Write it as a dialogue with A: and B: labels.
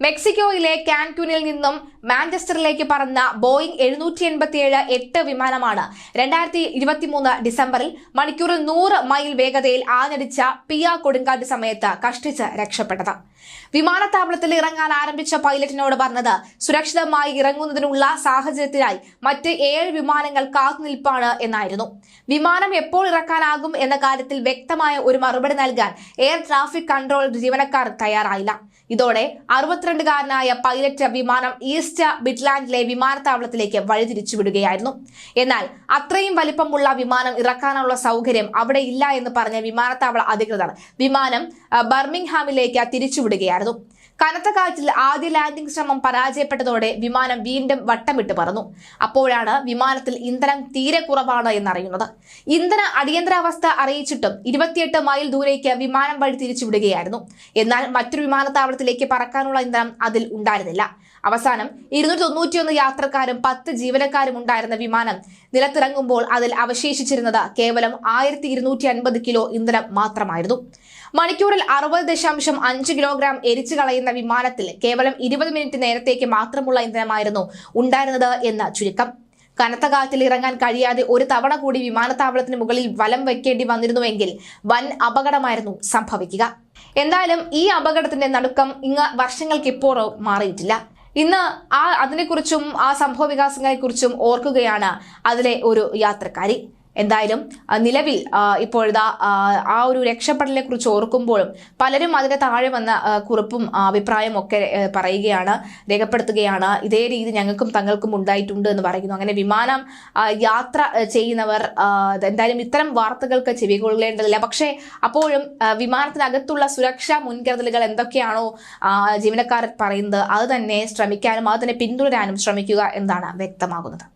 A: മെക്സിക്കോയിലെ കാൻക്യൂനിൽ നിന്നും മാഞ്ചസ്റ്ററിലേക്ക് പറന്ന ബോയിംഗ് 787-8 വിമാനമാണ് 2023 ഡിസംബറിൽ മണിക്കൂറിൽ 100 മൈൽ വേഗതയിൽ ആഞ്ഞടിച്ച പിയ കൊടുങ്കാറ്റ് സമയത്ത് കഷ്ടിച്ച് രക്ഷപ്പെട്ടത്. വിമാനത്താവളത്തിൽ ഇറങ്ങാൻ ആരംഭിച്ച പൈലറ്റിനോട് പറഞ്ഞത് സുരക്ഷിതമായി ഇറങ്ങുന്നതിനുള്ള സാഹചര്യത്തിനായി മറ്റ് 7 വിമാനങ്ങൾ കാത്തുനിൽപ്പാണ് എന്നായിരുന്നു. വിമാനം എപ്പോൾ ഇറക്കാനാകും എന്ന കാര്യത്തിൽ വ്യക്തമായ ഒരു മറുപടി നൽകാൻ എയർ ട്രാഫിക് കൺട്രോൾ ജീവനക്കാർ തയ്യാറായില്ല. ഇതോടെ 62-കാരനായ പൈലറ്റ് വിമാനം ഈസ്റ്റ് മിഡ്ലാൻഡിലെ വിമാനത്താവളത്തിലേക്ക് വഴിതിരിച്ചുവിടുകയായിരുന്നു. എന്നാൽ അത്രയും വലിപ്പമുള്ള വിമാനം ഇറക്കാനുള്ള സൗകര്യം അവിടെ ഇല്ല എന്ന് പറഞ്ഞ വിമാനത്താവള അധികൃതർ വിമാനം ബർമിംഗ്ഹാമിലേക്ക് തിരിച്ചുവിടുകയായിരുന്നു. കനത്ത കാറ്റിൽ ആദ്യ ലാൻഡിംഗ് ശ്രമം പരാജയപ്പെട്ടതോടെ വിമാനം വീണ്ടും വട്ടമിട്ട് പറന്നു. അപ്പോഴാണ് വിമാനത്തിൽ ഇന്ധനം തീരെ കുറവാണ് എന്നറിയുന്നത്. ഇന്ധന അടിയന്തരാവസ്ഥ അറിയിച്ചിട്ടും 28 മൈൽ ദൂരേക്ക് വിമാനം വഴി തിരിച്ചുവിടുകയായിരുന്നു. എന്നാൽ മറ്റൊരു വിമാനത്താവളത്തിലേക്ക് പറക്കാനുള്ള ഇന്ധനം അതിൽ ഉണ്ടായിരുന്നില്ല. അവസാനം 291 യാത്രക്കാരും 10 ജീവനക്കാരും ഉണ്ടായിരുന്ന വിമാനം നിലത്തിറങ്ങുമ്പോൾ അതിൽ അവശേഷിച്ചിരുന്നത് കേവലം 1250 കിലോ ഇന്ധനം മാത്രമായിരുന്നു. മണിക്കൂറിൽ 60.5 കിലോഗ്രാം എരിച്ചു കളയുന്ന വിമാനത്തിൽ കേവലം 20 മിനിറ്റ് നേരത്തേക്ക് മാത്രമുള്ള ഇന്ധനമായിരുന്നു ഉണ്ടായിരുന്നത് എന്ന ചുരുക്കം. കനത്ത കാറ്റിൽ ഇറങ്ങാൻ കഴിയാതെ ഒരു തവണ കൂടി വിമാനത്താവളത്തിന് മുകളിൽ വലം വയ്ക്കേണ്ടി വന്നിരുന്നുവെങ്കിൽ വൻ അപകടമായിരുന്നു സംഭവിക്കുക. എന്തായാലും ഈ അപകടത്തിന്റെ നടുക്കം വർഷങ്ങൾക്ക് ഇപ്പോഴും മാറിയിട്ടില്ല. ഇന്ന് അതിനെക്കുറിച്ചും ആ സംഭവ വികാസങ്ങളെക്കുറിച്ചും ഓർക്കുകയാണ് അതിലെ ഒരു യാത്രക്കാരി. എന്തായാലും നിലവിൽ ഇപ്പോഴത്തെ ആ ഒരു രക്ഷപ്പെടലിനെ കുറിച്ച് ഓർക്കുമ്പോഴും പലരും അതിന്റെ താഴെ വന്ന കുറിപ്പും അഭിപ്രായം ഒക്കെ പറയുകയാണ്, രേഖപ്പെടുത്തുകയാണ്. ഇതേ രീതി ഞങ്ങൾക്കും തങ്ങൾക്കും ഉണ്ടായിട്ടുണ്ട് എന്ന് പറയുന്നു. അങ്ങനെ വിമാനം യാത്ര ചെയ്യുന്നവർ എന്തായാലും ഇത്തരം വാർത്തകൾക്ക് ചെവികൊള്ളേണ്ടതില്ല. പക്ഷേ അപ്പോഴും വിമാനത്തിനകത്തുള്ള സുരക്ഷാ മുൻകരുതലുകൾ എന്തൊക്കെയാണോ ജീവനക്കാർ പറയുന്നത് അത് തന്നെ ശ്രമിക്കാനും അത് തന്നെ പിന്തുടരാനും ശ്രമിക്കുക എന്നാണ് വ്യക്തമാകുന്നത്.